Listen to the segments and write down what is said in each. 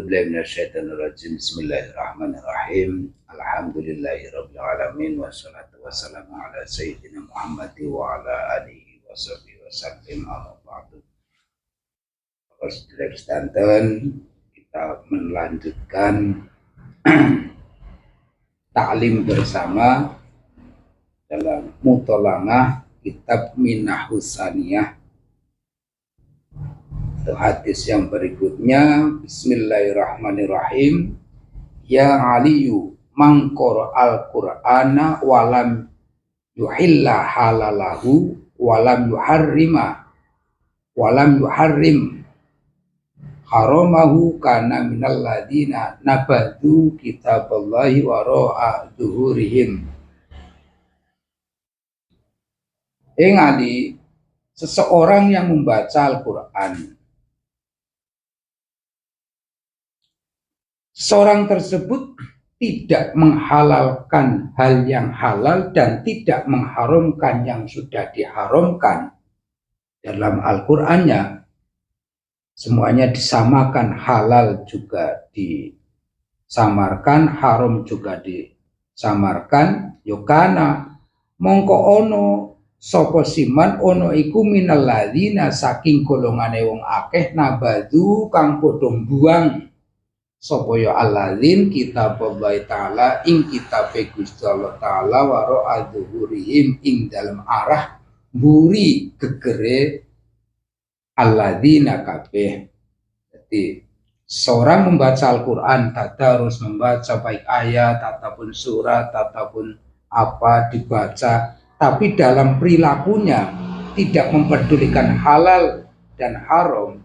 A'udzubillahi minasyaitonirrajim. Bismillahirrahmanirrahim. Alhamdulillahirabbil alamin wassalatu wassalamu ala sayyidina Muhammad wa ala alihi washabihi wasallam. Amma ba'du. Saudara sedanten, kita melanjutkan taklim bersama dalam mutolangah kitab Minah Husaniyah. Hadis yang berikutnya, Bismillahirrahmanirrahim. Ya Aliyu mangkor al-Qur'ana walam yuhilla halalahu walam yuharrim haramahu kana minal ladina nabadu kitaballahi wara'a zuhurihim. Ali, seseorang yang membaca Al-Quran, seorang tersebut tidak menghalalkan hal yang halal dan tidak mengharamkan yang sudah diharamkan. Dalam Al-Qur'annya semuanya disamakan, halal juga disamarkan, haram juga disamarkan. Yokana mongko ono sapa siman ono iku minal ladzina saking golongane wong akeh nabadu kang padha buang sapa ya alladzin kitaballahi ta'ala ing kitabe Gusti Allah taala waro adzuhurihim ing dalam arah mburi gegere alladzina kabeh. Jadi seorang membaca Al-Qur'an, tadarus membaca baik ayat ataupun surat ataupun apa dibaca, tapi dalam perilakunya tidak mempedulikan halal dan haram,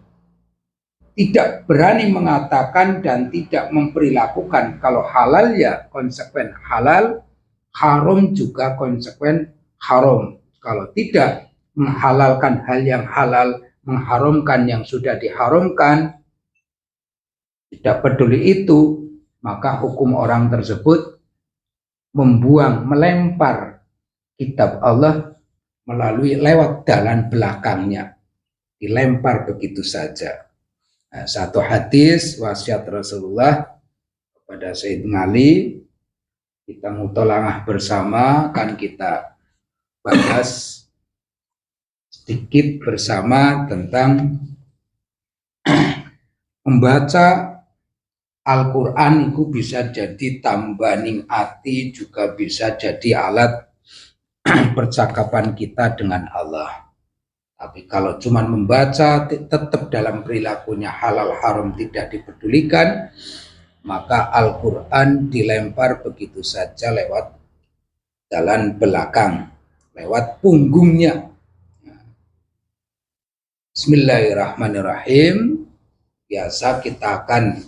tidak berani mengatakan dan tidak memperilakukan kalau halal ya konsekuen halal, haram juga konsekuen haram. Kalau tidak menghalalkan hal yang halal, mengharamkan yang sudah diharamkan, tidak peduli itu, maka hukum orang tersebut membuang, melempar kitab Allah melalui lewat jalan belakangnya, dilempar begitu saja. Nah, satu hadis wasiat Rasulullah kepada Sayyidina Ali, kita mutolangah bersama, kan kita bahas sedikit bersama tentang membaca Al-Quran itu bisa jadi tambaning ati, juga bisa jadi alat percakapan kita dengan Allah. Tapi kalau cuma membaca tetap dalam perilakunya halal haram tidak dipedulikan, maka Al-Quran dilempar begitu saja lewat jalan belakang, lewat punggungnya. Bismillahirrahmanirrahim. Biasa kita akan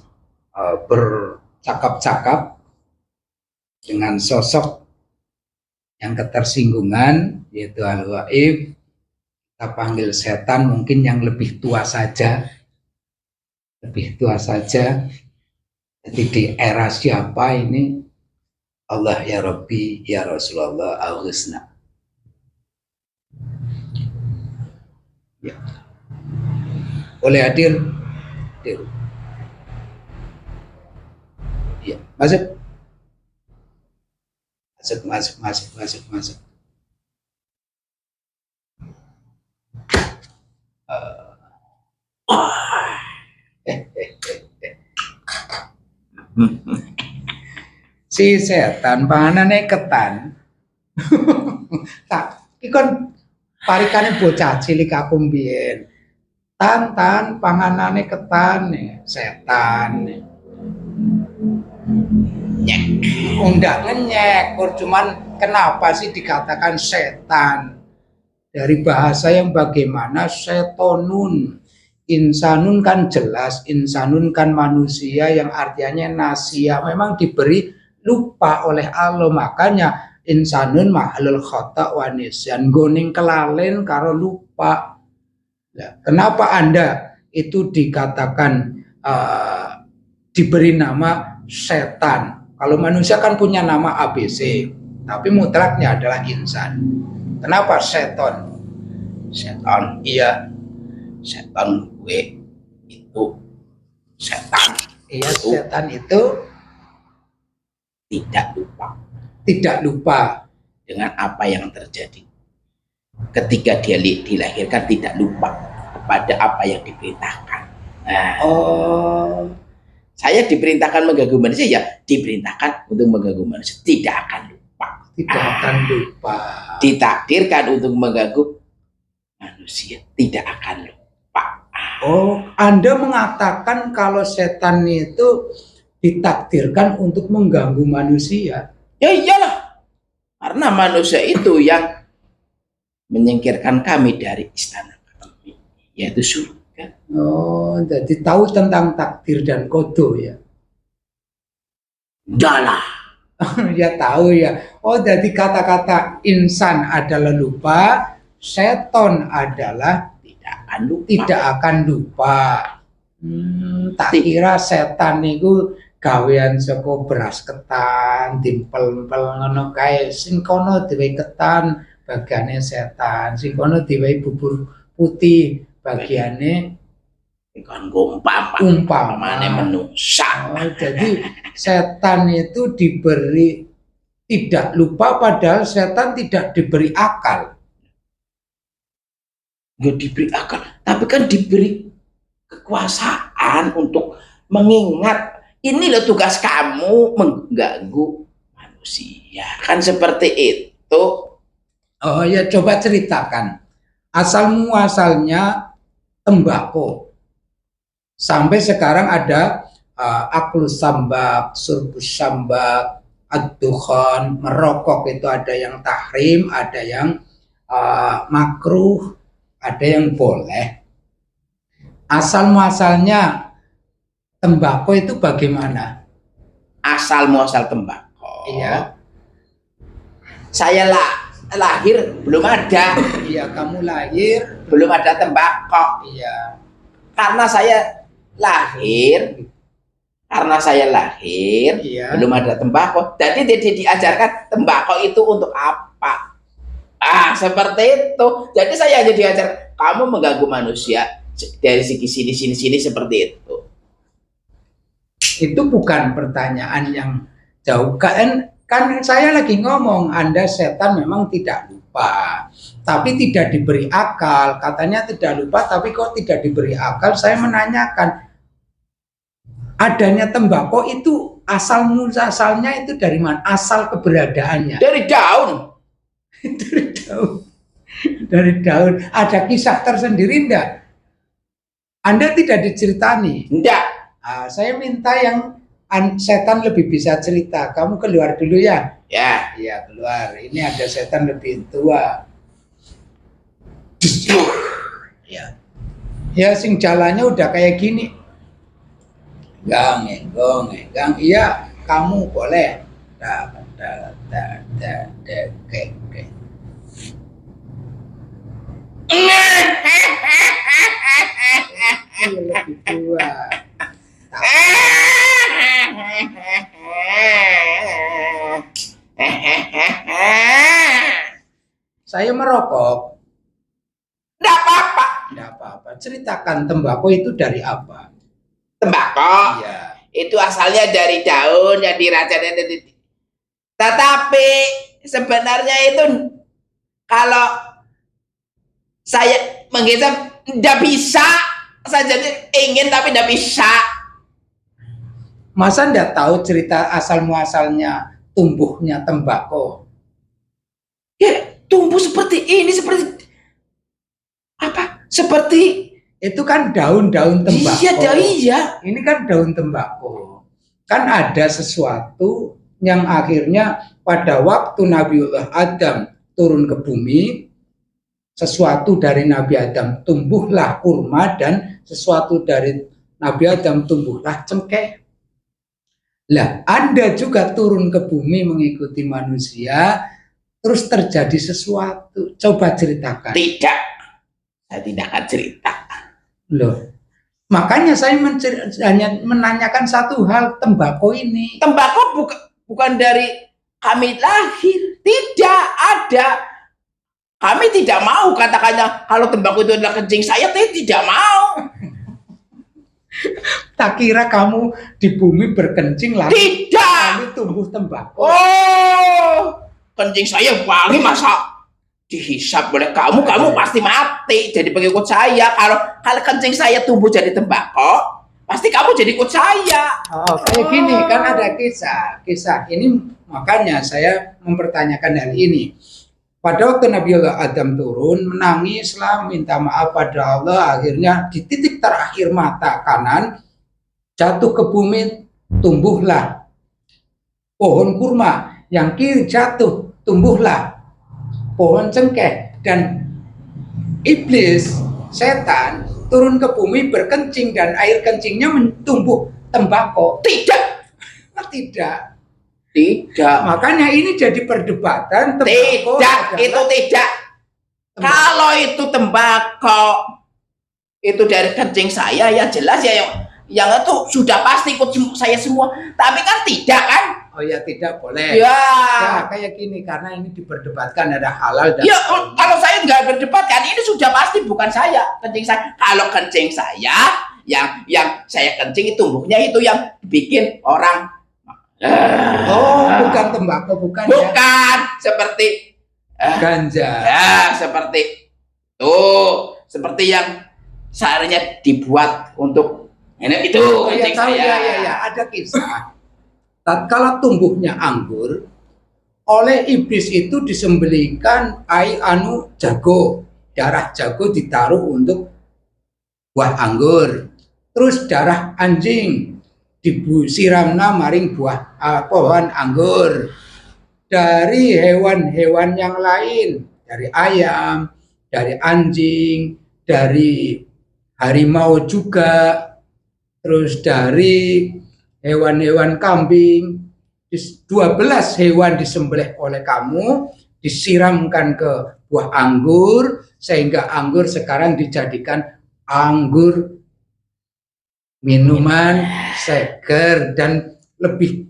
bercakap-cakap dengan sosok yang ketersinggungan, yaitu al-ghaib. Kita panggil setan mungkin yang lebih tua saja. Jadi di era siapa ini? Allah ya Rabbi ya Rasulullah al-Husna. Ya. Boleh hadir? Ya, masuk. Si setan panganane ketan. Tak, ikon parikane bocah cilik aku mbiyen. Tan panganane ketan setan. Nyek, undang ngenyek, cuman kenapa sih dikatakan setan? Dari bahasa yang bagaimana setonun, insanun kan jelas, insanun kan manusia yang artinya nasia, memang diberi lupa oleh Allah, makanya insanun mahalul khata wa nisyan, goning kelalen karo lupa. Ya, kenapa Anda itu dikatakan diberi nama setan? Kalau manusia kan punya nama ABC, tapi mutlaknya adalah insan. Kenapa seton? Setan, iya. Setan gue itu setan. Iya, setan itu tidak lupa dengan apa yang terjadi. Ketika dia dilahirkan tidak lupa kepada apa yang diperintahkan. Nah, saya diperintahkan mengganggu manusia, ya diperintahkan untuk mengganggu manusia, tidak akan lupa. Tidak akan lupa. Ditakdirkan untuk mengganggu manusia, tidak akan lupa. Anda mengatakan kalau setan itu ditakdirkan untuk mengganggu manusia? Ya iyalah, karena manusia itu yang menyingkirkan kami dari istana kami, yaitu surga. Jadi tahu tentang takdir dan kodo ya? Dalah. Ya tahu ya. Jadi kata-kata insan adalah lupa, seton adalah tidak akan lupa. Tak kira setan itu gawean saka beras ketan, dimpel-empel ngono kae. Sing kono diwehi ketan, bagiane setan. Sing kono diwehi bubur putih, bagiane umpamane menungsa. Jadi setan itu diberi tidak lupa, padahal setan tidak diberi akal. Nggak diberi akal, tapi kan diberi kekuasaan untuk mengingat. Ini loh tugas kamu mengganggu manusia, kan seperti itu. Ya coba ceritakan asal muasalnya tembakau sampai sekarang ada aklus sambak, surbus sambak, ad-dukhan, merokok itu ada yang tahrim, ada yang makruh, ada yang boleh. Asal muasalnya tembakau itu bagaimana? Asal muasal tembakau. Iya. Saya lahir belum ada. Iya, kamu lahir belum ada tembakau. Iya. Karena saya lahir, iya, belum ada tembakau. Jadi diajarkan tembakau itu untuk apa? Seperti itu. Jadi saya hanya diajar kamu mengganggu manusia dari segi sini seperti itu. Itu bukan pertanyaan yang jauh. Kan saya lagi ngomong, Anda setan memang tidak lupa, tapi tidak diberi akal. Katanya tidak lupa, tapi kok tidak diberi akal. Saya menanyakan, adanya tembakau itu asalnya itu dari mana? Asal keberadaannya? Dari daun. Dari daun. Ada kisah tersendiri enggak? Anda tidak diceritani? Enggak. Saya minta yang setan lebih bisa cerita. Kamu keluar dulu ya? Ya. Iya, keluar. Ini ada setan lebih tua. Ya. Ya, sing jalannya udah kayak gini. Gang. Iya, kamu boleh. Lebih tua. Saya merokok. Tidak apa-apa. Tidak apa-apa. Ceritakan tembakau itu dari apa? Tembakau. Iya. Itu asalnya dari daun yang diracanya. Tetapi sebenarnya itu kalau saya menghisap tidak bisa. Saya jadi ingin tapi tidak bisa. Masa tidak tahu cerita asal muasalnya tumbuhnya tembakau? Ya, tumbuh seperti ini, seperti apa? Seperti itu kan daun-daun tembakau. Iya. Ini kan daun tembakau. Kan ada sesuatu yang akhirnya pada waktu Nabiullah Adam turun ke bumi, sesuatu dari Nabi Adam tumbuhlah kurma dan sesuatu dari Nabi Adam tumbuhlah cengkeh. Lah, Anda juga turun ke bumi mengikuti manusia, terus terjadi sesuatu. Coba ceritakan. Tidak, saya tidak akan cerita. Loh, makanya saya hanya menanyakan satu hal, tembakau ini. Tembakau bukan dari kami lahir, tidak ada. Kami tidak mau katakannya kalau tembakau itu adalah kencing saya, tidak mau. Tak kira kamu di bumi berkencing lalu Tidak. tumbuh tembakau. Oh, kencing saya wangi masa dihisap oleh kamu pasti mati jadi pengikut saya. Kalau kencing saya tumbuh jadi tembakau, pasti kamu jadi ikut saya. Oh, kayak gini kan ada kisah ini, makanya saya mempertanyakan hal ini. Pada waktu Nabi Allah Adam turun, menangislah, minta maaf pada Allah, akhirnya di titik terakhir mata kanan jatuh ke bumi, tumbuhlah pohon kurma, yang kiri jatuh, tumbuhlah pohon cengkeh, dan iblis, setan turun ke bumi berkencing dan air kencingnya tumbuh tembakau. Tidak. Makanya ini jadi perdebatan. Tidak, itu tidak. Kalau itu tembakau itu dari kencing saya, ya jelas ya yang itu sudah pasti ikut saya semua. Tapi kan tidak kan? Oh ya, tidak boleh. Ya. Nah, kayak gini karena ini diperdebatkan ada halal dan ya, kalau saya nggak berdebatkan ini sudah pasti bukan saya kencing saya. Kalau kencing saya yang saya kencing tumbuhnya itu yang bikin orang bukan tembakau, bukan seperti ganja. Ya, seperti seperti yang seharusnya dibuat untuk itu kencing saya. Ya, ada kisah. Tatkala tumbuhnya anggur, oleh iblis itu disembelihkan jago, darah jago ditaruh untuk buah anggur, terus darah anjing disiramna maring buah pohon anggur. Dari hewan-hewan yang lain, dari ayam, dari anjing, dari harimau juga, terus dari hewan-hewan kambing, 12 hewan disembelih oleh kamu, disiramkan ke buah anggur, sehingga anggur sekarang dijadikan anggur minuman seger dan lebih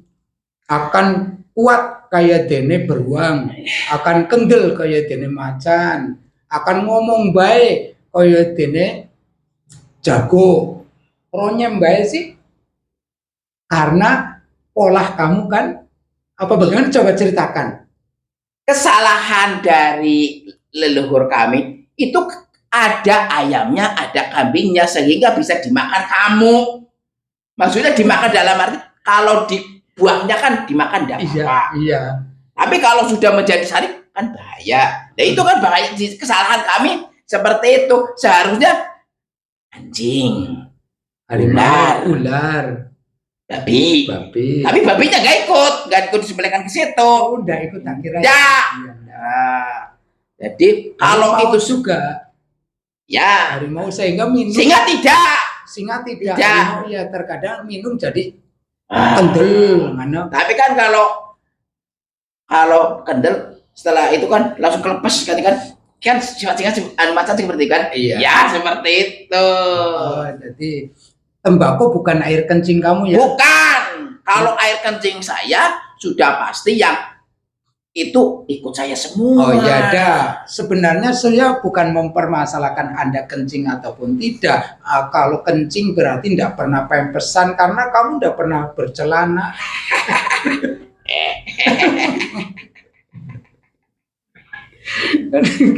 akan kuat kayak dene beruang, akan kendel kayak dene macan, akan ngomong baik kayak dene jago. Ronyem baik sih karena pola kamu kan apa, bagaimana, coba ceritakan. Kesalahan dari leluhur kami itu ada ayamnya, ada kambingnya, sehingga bisa dimakan kamu. Maksudnya dimakan dalam arti kalau dibuangnya kan dimakan tidak apa. Iya. Tapi kalau sudah menjadi sari kan bahaya. Nah itu kan bahaya. Kesalahan kami seperti itu. Seharusnya anjing, ular, babi. Tapi babinya nggak ikut disembelihkan ke situ. Udah ikut akhirnya. Ya. Nah, jadi kalau itu juga ya harimau sehingga minum. Singa tidak. Harimau ya terkadang minum jadi kendel mana. Tapi kan kalau kendel setelah itu kan langsung kelepas kan sifat macan seperti kan. Iya. Ya seperti itu. Oh, jadi tembakau bukan air kencing kamu ya? Bukan. Kalau air kencing saya sudah pasti yang itu ikut saya semua. Oh ya, sebenarnya saya bukan mempermasalahkan Anda kencing ataupun tidak. Kalau kencing berarti tidak pernah pempesan karena kamu tidak pernah bercelana.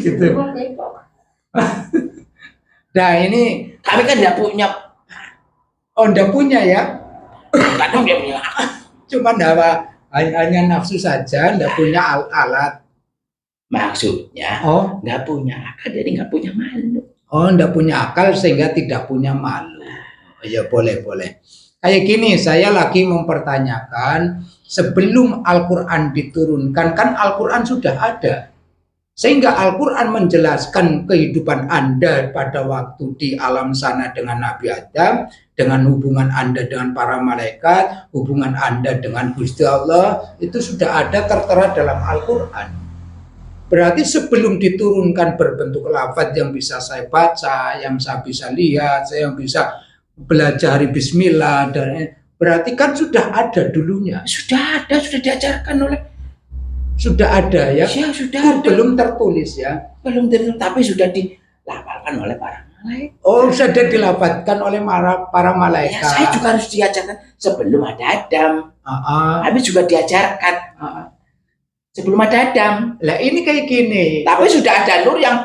Gitu. Nah ini kami kan tidak punya. Oh, tidak punya ya? Kadang dia punya. Cuma hanya nafsu saja, tidak punya alat. Maksudnya, nggak punya akal, jadi nggak punya malu. Oh, tidak punya akal sehingga tidak punya malu. Ya boleh. Kayak gini, saya lagi mempertanyakan sebelum Al-Quran diturunkan, kan Al-Quran sudah ada. Sehingga Al-Quran menjelaskan kehidupan Anda pada waktu di alam sana dengan Nabi Adam, dengan hubungan Anda dengan para malaikat, hubungan Anda dengan Gusti Allah, itu sudah ada tertera dalam Al-Quran. Berarti sebelum diturunkan berbentuk lafaz yang bisa saya baca, yang saya bisa lihat, saya yang bisa belajar bismillah, dan berarti kan sudah ada dulunya. Sudah ada, sudah diajarkan oleh. Sudah ada ya? Ya sudah ada. Belum tertulis ya? Belum tertulis, tapi sudah dilafalkan oleh para malaikat. Oh, sudah dilapatkan oleh para Ya, malaikat. saya juga harus diajarkan sebelum ada Adam. Kami juga diajarkan sebelum ada Adam. Lah ini kayak gini. Tapi sudah ada nur yang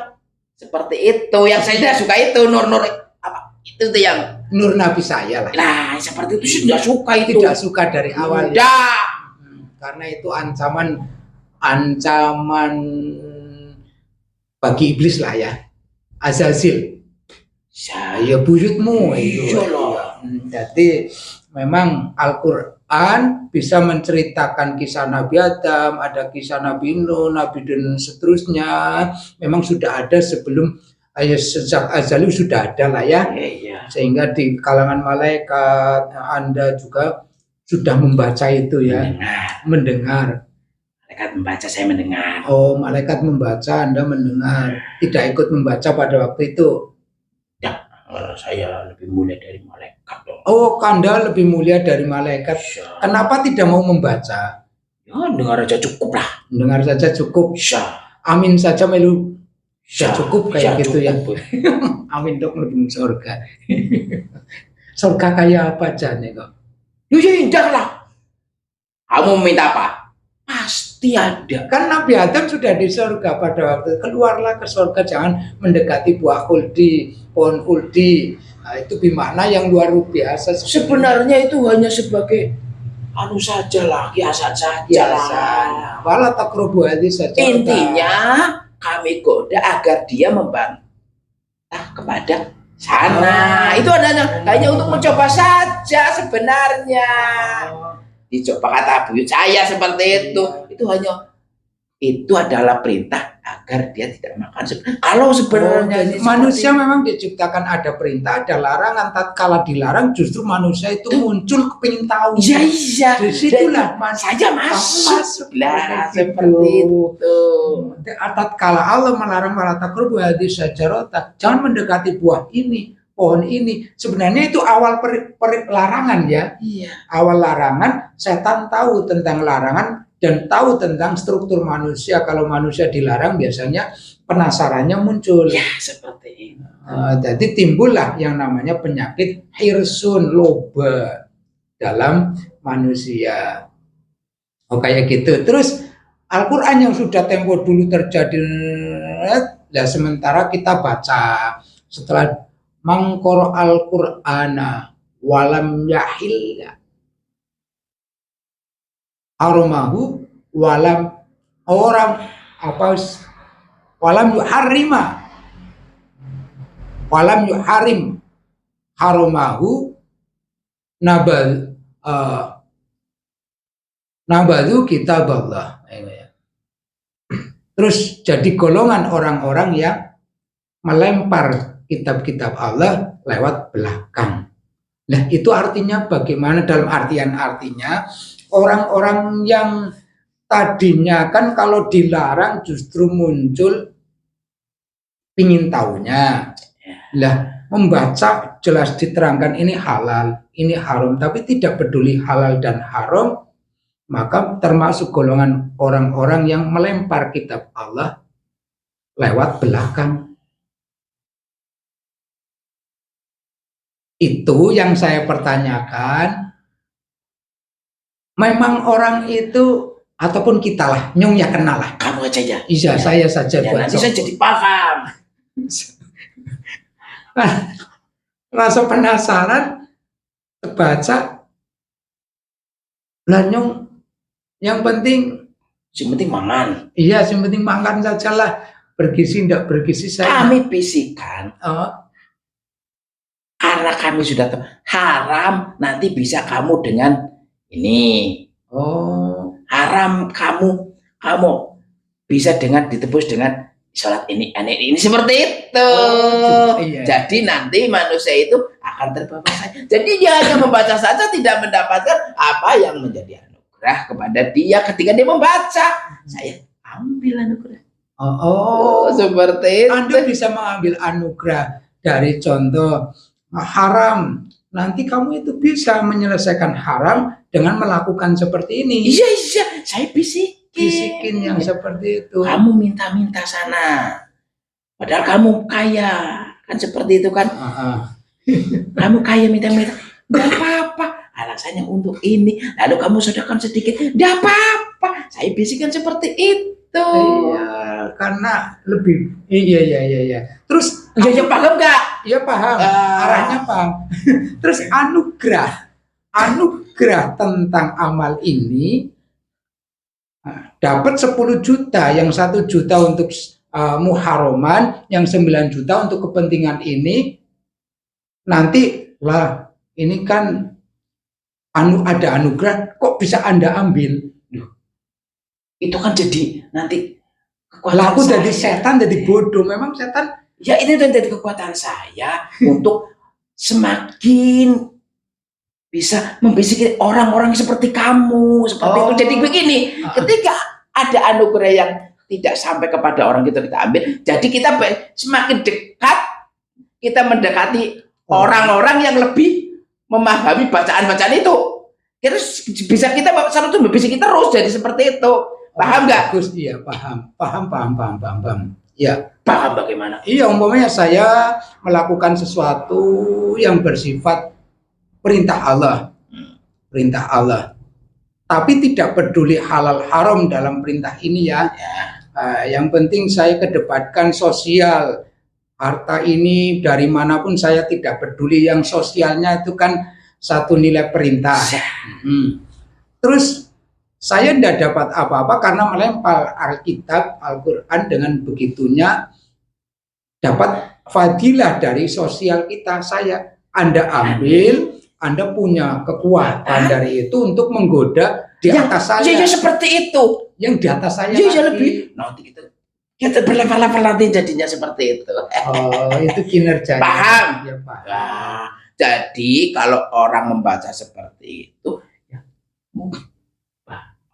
seperti itu. Yang saya tidak suka itu nur apa? Itu tuh yang Nur Nabi saya lah. nah seperti itu sih tidak suka itu. Tidak suka dari awal. Tidak. Karena itu ancaman bagi iblis lah ya. Azazil. Ya buyutmu itu. Jadi memang Al-Quran bisa menceritakan kisah Nabi Adam, ada kisah Nabi Nuh, Nabi dan seterusnya. Memang sudah ada sebelum sejak azali sudah ada lah ya. Sehingga di kalangan malaikat Anda juga sudah membaca itu ya. Mendengar. Malaikat membaca, saya mendengar. Oh, malaikat membaca, Anda mendengar. Tidak ikut membaca pada waktu itu. Saya lebih mulia dari malaikat. Oh, Anda lebih mulia dari malaikat. Kenapa tidak mau membaca? Ya, dengar saja cukup lah. Dengar saja cukup. Amin saja melu. Ya cukup kayak gitu ya. Amin dok lebih surga. Surga kayak apa aja nih kok? Ya indah lah. Kamu minta apa? Pasti ada. Kan Nabi Adam sudah di surga pada waktu keluarlah ke surga, jangan mendekati buah khuldi, pohon khuldi. Nah, itu bermakna yang luar biasa. Sebenarnya itu hanya sebagai anu saja lah, kiasan saja lah. Wala taqrabu hadis saja. Intinya kami goda agar dia membantah kepada sana. Itu hanya untuk mencoba saja sebenarnya. Dicoba kata buyut saya seperti itu hanya itu adalah perintah agar dia tidak makan. Kalau sebenarnya manusia memang diciptakan ada perintah, ada larangan. Tatkala dilarang justru manusia itu muncul kepingin tahu. Iya. Disitulah saja masuk lah seperti itu. Tatkala Allah melarang wala taqrabu hadis syajarata, jangan mendekati buah ini, pohon ini. Sebenarnya itu awal larangan ya. Iya. Awal larangan, setan tahu tentang larangan dan tahu tentang struktur manusia. Kalau manusia dilarang biasanya penasarannya muncul. Ya, seperti itu. Jadi timbullah yang namanya penyakit hirsun, loba dalam manusia. Oh kayak gitu. Terus Al-Quran yang sudah tempo dulu terjadi, ya sementara kita baca setelah mangkoro Al-Qur'ana walam yahil aromahu walam orang apa walam yuharim haromahu nabadu kitab Allah. Terus jadi golongan orang-orang yang melempar kitab-kitab Allah lewat belakang. Nah itu artinya bagaimana? Dalam artinya orang-orang yang tadinya kan kalau dilarang justru muncul pingin taunya. Lah membaca jelas diterangkan ini halal, ini haram, tapi tidak peduli halal dan haram, maka termasuk golongan orang-orang yang melempar kitab Allah lewat belakang. Itu yang saya pertanyakan. Memang orang itu ataupun kita lah, nyong ya kenal lah. Kamu aja ya. Iya, saya saja. Ya, nanti saya jadi paham. Rasa penasaran, baca, lah nyong, yang penting mangan. Iya, yang penting makan sajalah. Bergizi tidak bergizi saya. Kami bisikan. Karena kami sudah tahu haram, nanti bisa kamu dengan ini. Haram kamu bisa dengan ditebus dengan sholat ini seperti itu. Iya. Jadi nanti manusia itu akan terbawa saja. Jadi dia hanya membaca saja, tidak mendapatkan apa yang menjadi anugerah kepada dia ketika dia membaca. Saya ambil anugerah. Seperti itu. Anda bisa mengambil anugerah dari contoh haram. Nanti kamu itu bisa menyelesaikan haram dengan melakukan seperti ini. Iya, saya bisikin yang seperti itu. Kamu minta-minta sana. Padahal kamu kaya, kan seperti itu kan. Kamu kaya minta-minta, nggak apa-apa. Alasannya untuk ini. Lalu kamu sedekahkan sedikit, nggak apa-apa. Saya bisikan seperti itu. Iya, karena lebih iya. Terus Ya paham nggak? ya paham, arahnya paham. Terus anugerah tentang amal ini dapat 10 juta, yang 1 juta untuk muharraman, yang 9 juta untuk kepentingan ini. Nanti lah, ini kan ada anugerah, kok bisa Anda ambil? Itu kan jadi nanti Lah aku jadi setan, jadi bodoh. Memang setan. Ya ini jadi kekuatan saya untuk semakin bisa membisiki orang-orang seperti kamu, seperti itu. Jadi begini, ketika ada anugerah yang tidak sampai kepada orang kita ambil, jadi kita semakin dekat, kita mendekati orang-orang yang lebih memahami bacaan-bacaan itu. Terus bisa kita selalu membisiki terus, jadi seperti itu. Paham nggak? Bagus, iya paham. Ya, paham bagaimana? Iya, umpamanya saya melakukan sesuatu yang bersifat perintah Allah, tapi tidak peduli halal haram dalam perintah ini ya. Yang penting saya kedepankan sosial. Harta ini dari manapun saya tidak peduli, yang sosialnya itu kan satu nilai perintah. Terus saya tidak dapat apa-apa karena melempar Alkitab, Al-Quran, dengan begitunya dapat fadilah dari sosial kita. Anda ambil, Anda punya kekuatan dari itu untuk menggoda di atas saya. Ya seperti itu. Yang di atas saya ya lebih. Nanti kita berlevel-level nanti jadinya seperti itu. Oh, itu kinerjanya. Paham? Ya, paham. Nah, jadi kalau orang membaca seperti itu, ya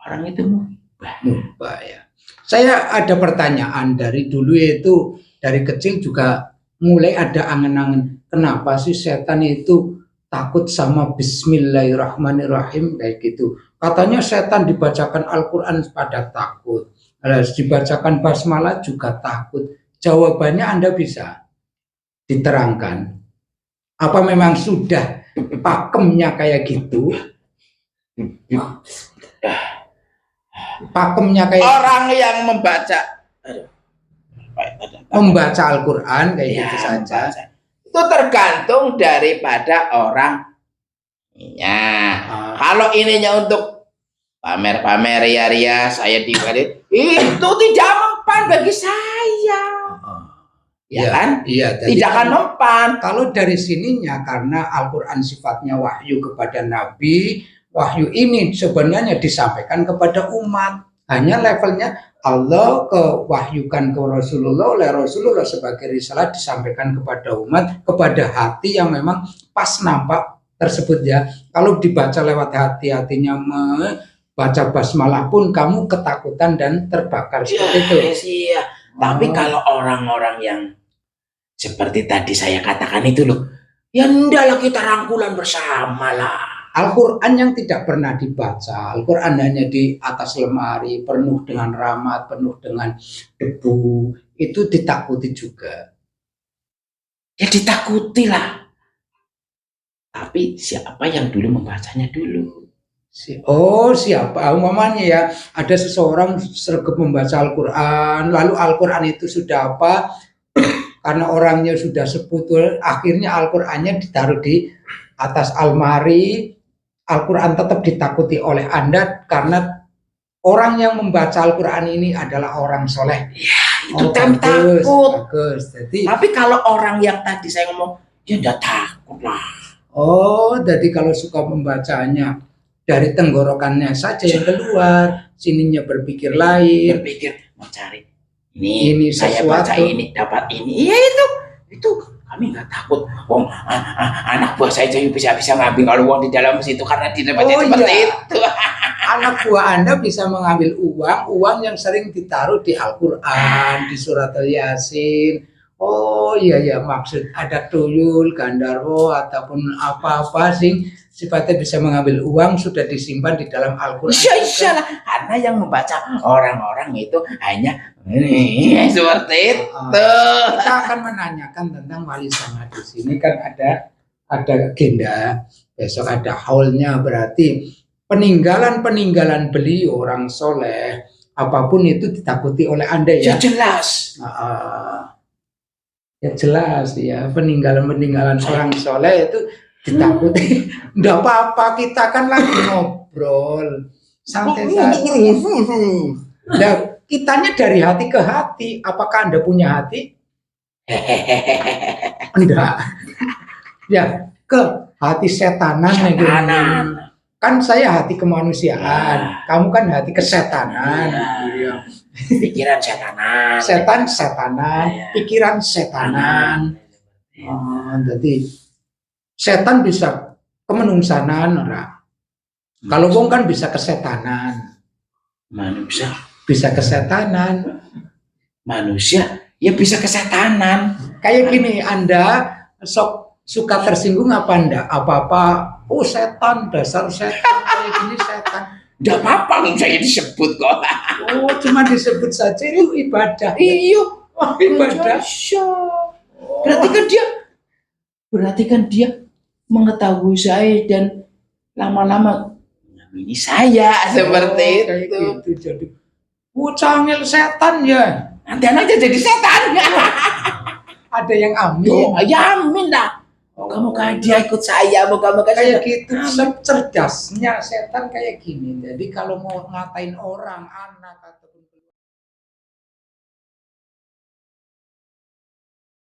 orang itu mubah ya. Saya ada pertanyaan dari dulu, itu dari kecil juga mulai ada angen-angen, kenapa sih setan itu takut sama Bismillahirrahmanirrahim kayak gitu. Katanya setan dibacakan Al-Quran pada takut, dibacakan basmalah juga takut. Jawabannya Anda bisa diterangkan? Apa memang sudah pakemnya kayak gitu? Pakemnya kayak orang yang membaca Al-Quran kayak gitu saja. Itu tergantung daripada orangnya. Kalau ininya untuk pamer-pamer ria-ria, saya dibalik, itu tidak mempan bagi saya. Ya kan? Iya, tidak akan mempan. Kalau dari sininya, karena Al-Quran sifatnya wahyu kepada Nabi, wahyu ini sebenarnya disampaikan kepada umat. Hanya levelnya Allah kewahyukan ke Rasulullah, oleh Rasulullah sebagai risalah disampaikan kepada umat, kepada hati yang memang pas nampak tersebut ya. Kalau dibaca lewat hati-hatinya baca basmalah pun kamu ketakutan dan terbakar seperti itu. Iya. Tapi kalau orang-orang yang seperti tadi saya katakan itu loh, ya ndaklah kita rangkulan bersama lah. Al-Quran yang tidak pernah dibaca, Al-Quran hanya di atas lemari, penuh dengan rahmat, penuh dengan debu, itu ditakuti juga. Ya ditakuti lah. Tapi siapa yang dulu membacanya dulu? Siapa? Umpamanya ya, ada seseorang sergap membaca Al-Quran, lalu Al-Quran itu sudah apa? Karena orangnya sudah seputul, akhirnya Al-Qurannya ditaruh di atas almari. Al-Quran tetap ditakuti oleh Anda karena orang yang membaca Al-Quran ini adalah orang soleh. Ya, itu takut. Bagus. Jadi, tapi kalau orang yang tadi saya ngomong, ya enggak takut lah. Jadi kalau suka membacanya dari tenggorokannya saja yang keluar, sininya berpikir lain. Berpikir mau cari ini saya sesuatu. baca ini dapat ini. Iya itu kami nggak takut. Anak buah saya bisa ngambil kalau uang di dalam situ karena di dalamnya seperti itu. Anak buah Anda bisa mengambil uang yang sering ditaruh di Al-Quran, di surat Al-Yasin. Iya, maksud ada tuyul, gandarwo ataupun apa-apa sih sifatnya bisa mengambil uang sudah disimpan di dalam Al-Quran. Iya lah, karena yang membaca orang-orang itu hanya Ini seperti itu. Kita akan menanyakan tentang Wali Songo. Di sini kan ada agenda, besok ada haulnya, berarti peninggalan beliau orang soleh, apapun itu ditakuti oleh Anda ya. Ya jelas. Ya jelas ya, peninggalan orang soleh itu ditakuti. Enggak apa-apa, kita kan lagi ngobrol santai saja. Nah, kitanya dari hati ke hati. Apakah Anda punya hati? Enggak. Ya, ke hati setanan. Kan saya hati kemanusiaan, kamu kan hati kesetanan. Pikiran setanan. Setanan, pikiran setanan. Jadi setan bisa kemenungsanan ora. Kalau wong kan bisa kesetanan. Manusia bisa kesetanan. Manusia ya bisa kesetanan. Kayak gini, Anda suka tersinggung apa enggak? Apa-apa, oh setan, dasar setan, kayak gini setan. Enggak apa-apa kalau saya disebut kok. Oh, cuma disebut saja itu ibadah. Iya, ibadah. Berarti kan dia mengetahui saya dan lama-lama ini saya seperti itu. Gitu. Jadi, cangil setan ya. Nanti aja jadi setan. Ada yang amin. Oh, ya amin lah. Moga-moga dia ikut saya, moga-moga kayak gitu. Cerdasnya setan kayak gini. Jadi kalau mau ngatain orang, anak atau